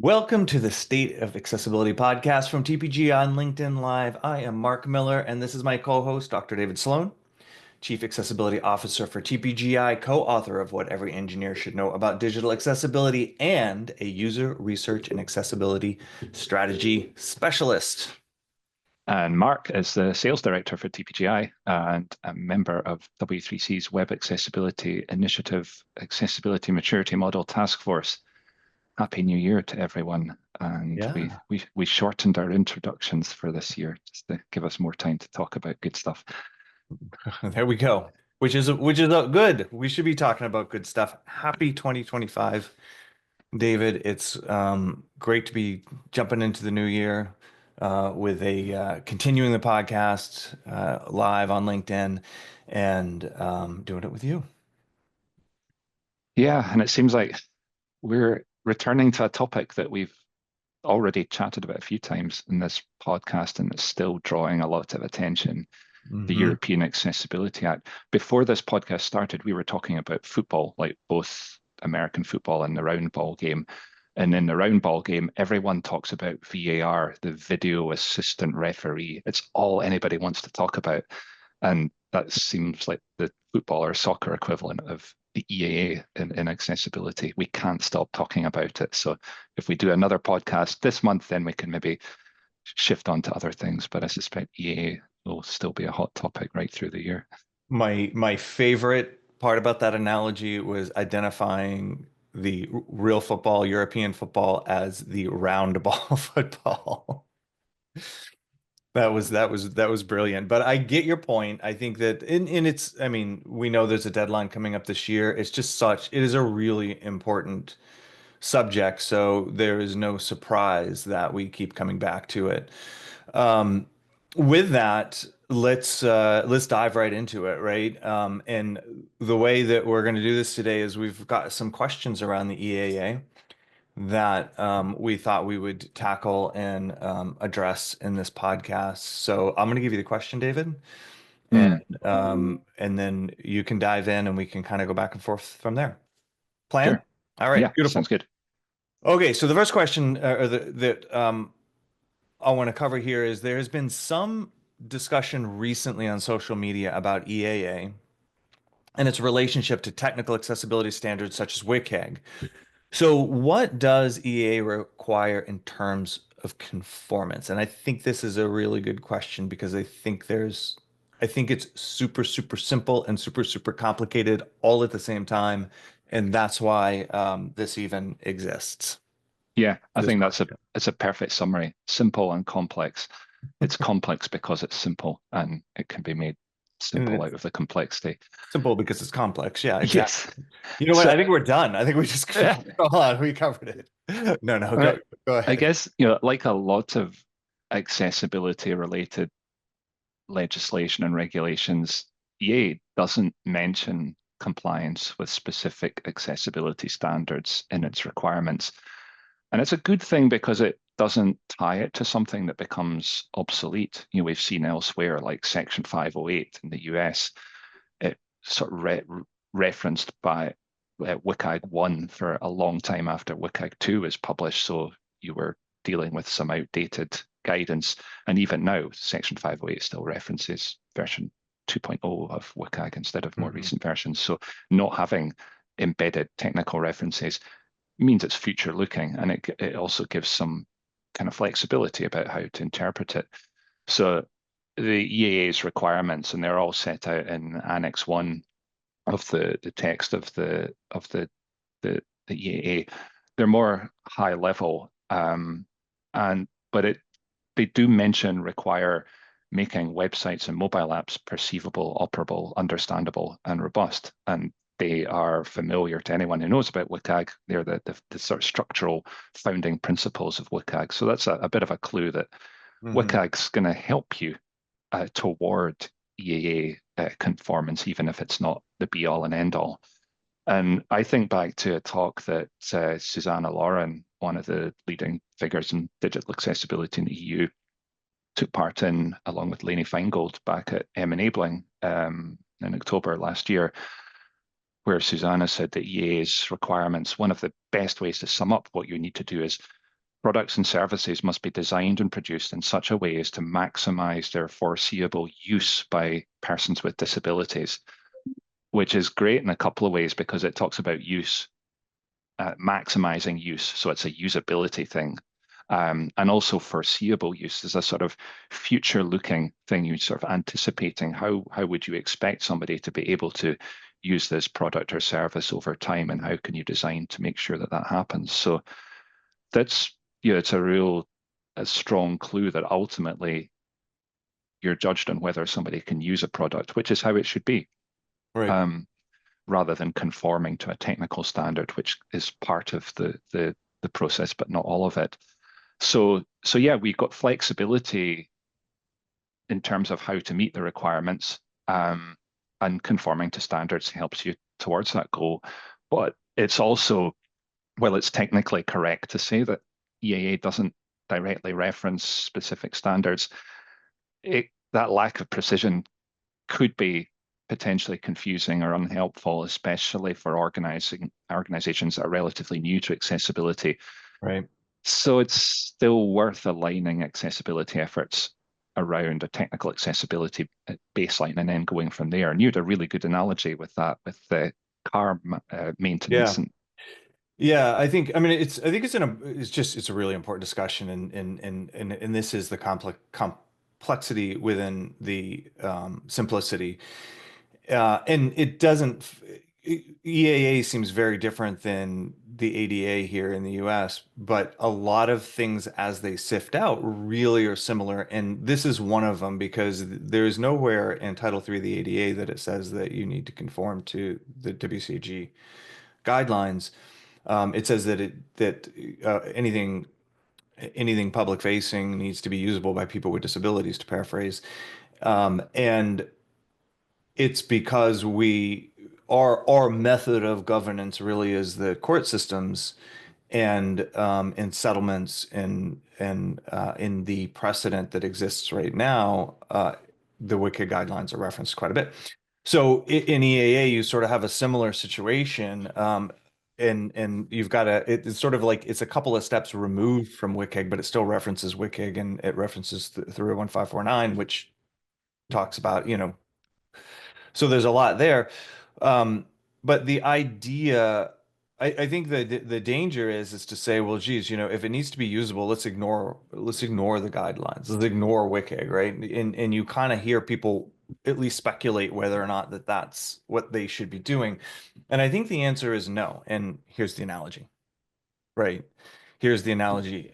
Welcome to the State of Accessibility podcast from TPG on LinkedIn Live. I am Mark Miller, and this is my co-host, Dr. David Sloan, Chief Accessibility Officer for TPGI, co-author of What Every Engineer Should Know About Digital Accessibility, and a user research and accessibility strategy specialist. And Mark is the sales director for TPGI and a member of W3C's Web Accessibility Initiative Accessibility Maturity Model Task Force. Happy New Year to everyone. And Yeah. we shortened our introductions for this year just to give us more time to talk about good stuff. There we go. Which is good. We should be talking about good stuff. Happy 2025, David. It's great to be jumping into the new year with a continuing the podcast live on LinkedIn and doing it with you. Yeah, and it seems like we're returning to a topic that we've already chatted about a few times in this podcast, and it's still drawing a lot of attention. The Hmm. European Accessibility Act. Before this podcast started, we were talking about football, like both American football and the round ball game. And in the round ball game, everyone talks about VAR, the video assistant referee. It's all anybody wants to talk about. And that seems like the football or soccer equivalent of the EAA in accessibility. We can't stop talking about it. So if we do another podcast this month, then we can maybe shift on to other things. But I suspect EAA will still be a hot topic right through the year. My favorite part about that analogy was identifying the real football, European football, as the round ball football. That was brilliant. But I get your point. I think that in its, I mean, we know there's a deadline coming up this year. It is a really important subject, so there is no surprise that we keep coming back to it. Um, with that, let's dive right into it, right? And the way that we're going to do this today is we've got some questions around the EAA that we thought we would tackle and address in this podcast. So I'm going to give you the question, David, and Mm, and then you can dive in and we can kind of go back and forth from there. Plan? sure. All right, Yeah, beautiful. sounds good. Okay, so the first question that I want to cover here is there has been some discussion recently on social media about EAA and its relationship to technical accessibility standards such as WCAG. So, what does EAA require in terms of conformance? And I think this is a really good question because I think it's super, super simple and super, super complicated all at the same time. And that's why this even exists. Yeah, I This think that's a question. it's a perfect summary. Simple and complex. It's complex because it's simple and it can be made And simple it's out of the complexity. simple because it's complex. Yeah, exactly. Yes. You know what? So I think we're done. I think we just hold on. We covered it. No, no, uh, go I ahead. guess, like a lot of accessibility related legislation and regulations, EA doesn't mention compliance with specific accessibility standards in its requirements. And it's a good thing because it doesn't tie it to something that becomes obsolete. We've seen elsewhere, like Section 508 in the US, it sort of referenced by WCAG 1 for a long time after WCAG 2 was published. So you were dealing with some outdated guidance. And even now, Section 508 still references version 2.0 of WCAG instead of more Mhm. recent versions. So not having embedded technical references means it's future looking, and it also gives some kind of flexibility about how to interpret it. So the EAA's requirements, and they're all set out in Annex 1 of the text of the EAA. They're more high level, and but they do mention require making websites and mobile apps perceivable, operable, understandable, and robust. And they are familiar to anyone who knows about WCAG. They're the sort of structural founding principles of WCAG. So that's a bit of a clue that Mhm. WCAG's going to help you toward EAA conformance, even if it's not the be all and end all. And I think back to a talk that Susanna Lauren, one of the leading figures in digital accessibility in the EU, took part in, along with Lainey Feingold, back at M-Enabling in October last year, where Susanna said that EA's requirements, one of the best ways to sum up what you need to do is products and services must be designed and produced in such a way as to maximize their foreseeable use by persons with disabilities, which is great in a couple of ways because it talks about use, maximizing use. So it's a usability thing. And also foreseeable use is a sort of future looking thing. You sort of anticipating how would you expect somebody to be able to use this product or service over time, and how can you design to make sure that that happens? So that's, it's a strong clue that ultimately you're judged on whether somebody can use a product, which is how it should be, Right. um, rather than conforming to a technical standard, which is part of the process, but not all of it. So yeah, we've got flexibility in terms of how to meet the requirements, and conforming to standards helps you towards that goal. But it's also, well, it's technically correct to say that EAA doesn't directly reference specific standards. That lack of precision could be potentially confusing or unhelpful, especially for organizations that are relatively new to accessibility. Right. So it's still worth aligning accessibility efforts around a technical accessibility baseline and then going from there. And you had a really good analogy with that, with the car maintenance. Yeah. And Yeah, I mean it's a really important discussion, and this is the complexity within the simplicity. And it doesn't EAA seems very different than the ADA here in the US, but a lot of things as they sift out really are similar. And this is one of them because there is nowhere in Title III of the ADA that it says that you need to conform to the WCAG guidelines. It says that anything public facing needs to be usable by people with disabilities, to paraphrase. And it's because our method of governance really is the court systems and settlements and in the precedent that exists right now, the WCAG guidelines are referenced quite a bit. So in EAA, you sort of have a similar situation, and you've got it's sort of like it's a couple of steps removed from WCAG, but it still references WCAG and it references 31549, which talks about, so there's a lot there. But the idea, I think the danger is to say, well, geez, if it needs to be usable, let's ignore the guidelines. Let's ignore WCAG, right? And you kind of hear people at least speculate whether or not that's what they should be doing. And I think the answer is no. And here's the analogy, right? Here's the analogy.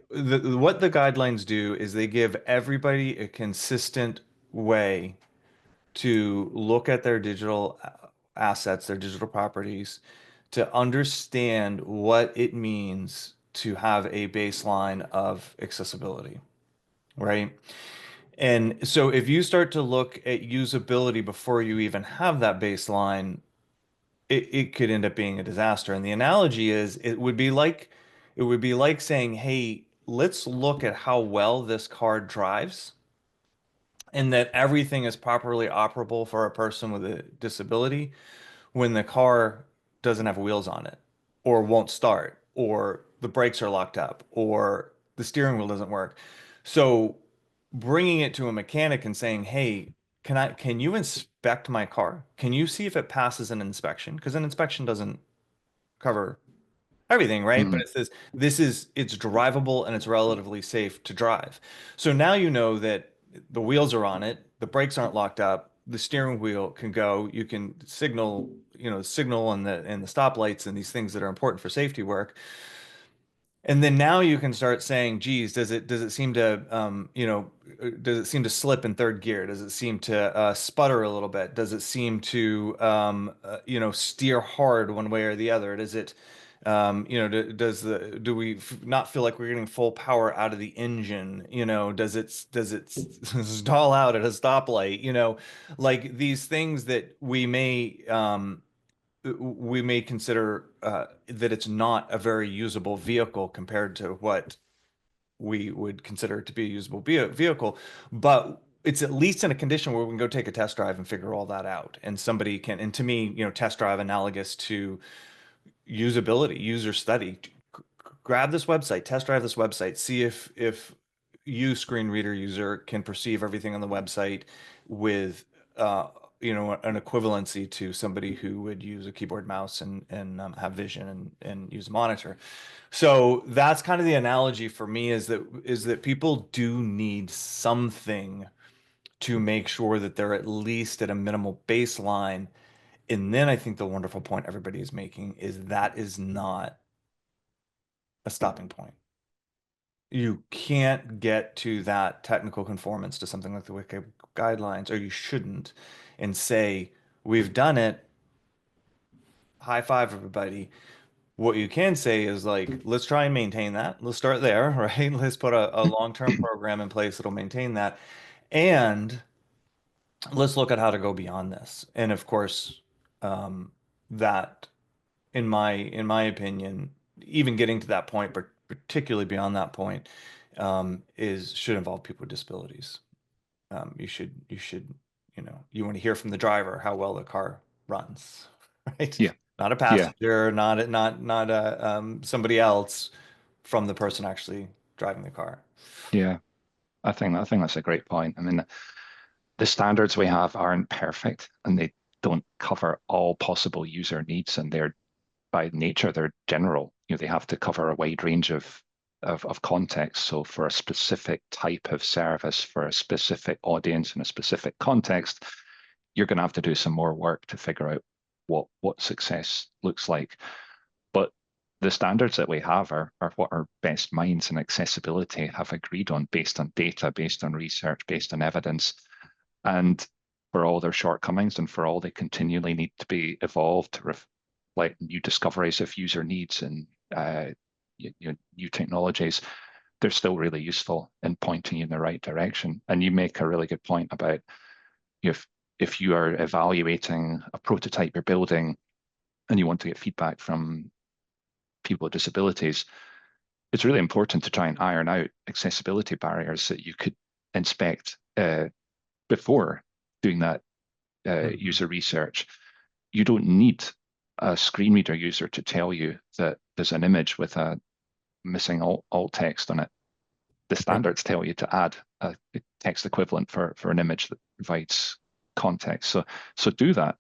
What the guidelines do is they give everybody a consistent way to look at their digital assets, their digital properties, to understand what it means to have a baseline of accessibility, right? And so if you start to look at usability before you even have that baseline, it could end up being a disaster. And the analogy is it would be like saying, hey, let's look at how well this car drives and that everything is properly operable for a person with a disability when the car doesn't have wheels on it or won't start or the brakes are locked up or the steering wheel doesn't work. So bringing it to a mechanic and saying, "Hey, can you inspect my car? Can you see if it passes an inspection?" Because an inspection doesn't cover everything, right? But mm, it says it's drivable and it's relatively safe to drive. So now you know that the wheels are on it, the brakes aren't locked up, the steering wheel can go, you can signal and the stoplights and these things that are important for safety work. And then now you can start saying, geez, does it seem to does it seem to slip in third gear? Does it seem to sputter a little bit? Does it seem to steer hard one way or the other? Does it do we not feel like we're getting full power out of the engine? Does it stall out at a stoplight? Like these things that we may consider that it's not a very usable vehicle compared to what we would consider to be a usable vehicle, but it's at least in a condition where we can go take a test drive and figure all that out. And somebody can, and to me, test drive analogous to usability, user study, grab this website, test drive this website, see if you screen reader user can perceive everything on the website with uh, an equivalency to somebody who would use a keyboard mouse and have vision and use a monitor. So that's kind of the analogy for me is that people do need something to make sure that they're at least at a minimal baseline. And then I think the wonderful point everybody is making is that is not a stopping point. You can't get to that technical conformance to something like the Wiki guidelines, or you shouldn't, and say, we've done it, high five everybody. What you can say is like, let's try and maintain that. Let's start there, right? Let's put a long-term program in place that'll maintain that. And let's look at how to go beyond this. And of course, that in my opinion, even getting to that point, but particularly beyond that point, is should involve people with disabilities. You should, you want to hear from the driver how well the car runs, right? Yeah, Not a yeah, passenger, not somebody else, from the person actually driving the car. yeah. I think that's a great point. I mean, the standards we have aren't perfect, and they don't cover all possible user needs, and they're by nature they're general. They have to cover a wide range of context. So for a specific type of service, for a specific audience in a specific context, you're going to have to do some more work to figure out what success looks like. But the standards that we have are what our best minds in accessibility have agreed on based on data, based on research, based on evidence. And for all their shortcomings and for all they continually need to be evolved to reflect new discoveries of user needs and new technologies, they're still really useful in pointing you in the right direction. And you make a really good point about if if you are evaluating a prototype you're building and you want to get feedback from people with disabilities, it's really important to try and iron out accessibility barriers that you could inspect before doing that Mhm. user research. You don't need a screen reader user to tell you that there's an image with a missing alt text on it. The Right. standards tell you to add a text equivalent for an image that provides context. So do that.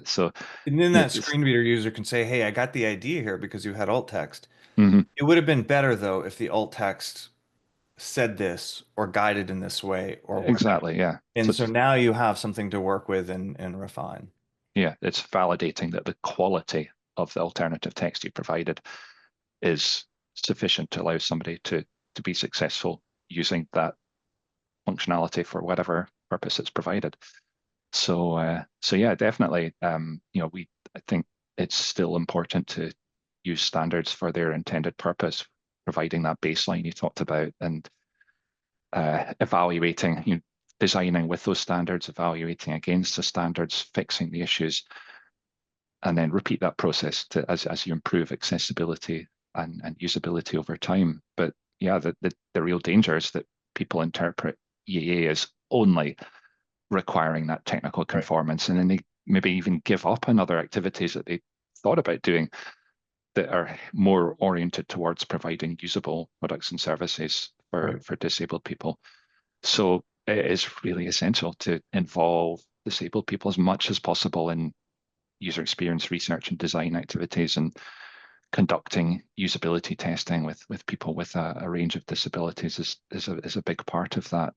So And then yeah, that screen reader user can say, "Hey, I got the idea here because you had alt text." mhm, It would have been better though if the alt text said this or guided in this way or whatever. exactly. Yeah. So And so it's now you have something to work with and refine. yeah, it's validating that the quality of the alternative text you provided is sufficient to allow somebody to be successful using that functionality for whatever purpose it's provided. So yeah, definitely. I think it's still important to use standards for their intended purpose, providing that baseline you talked about, and evaluating, designing with those standards, evaluating against the standards, fixing the issues, and then repeat that process as you improve accessibility and usability over time. But yeah, the real danger is that people interpret EAA as only requiring that technical Right. conformance, and then they maybe even give up on other activities that they thought about doing that are more oriented towards providing usable products and services Right. for disabled people. So it is really essential to involve disabled people as much as possible in user experience research and design activities, and conducting usability testing with people with a range of disabilities is a big part of that.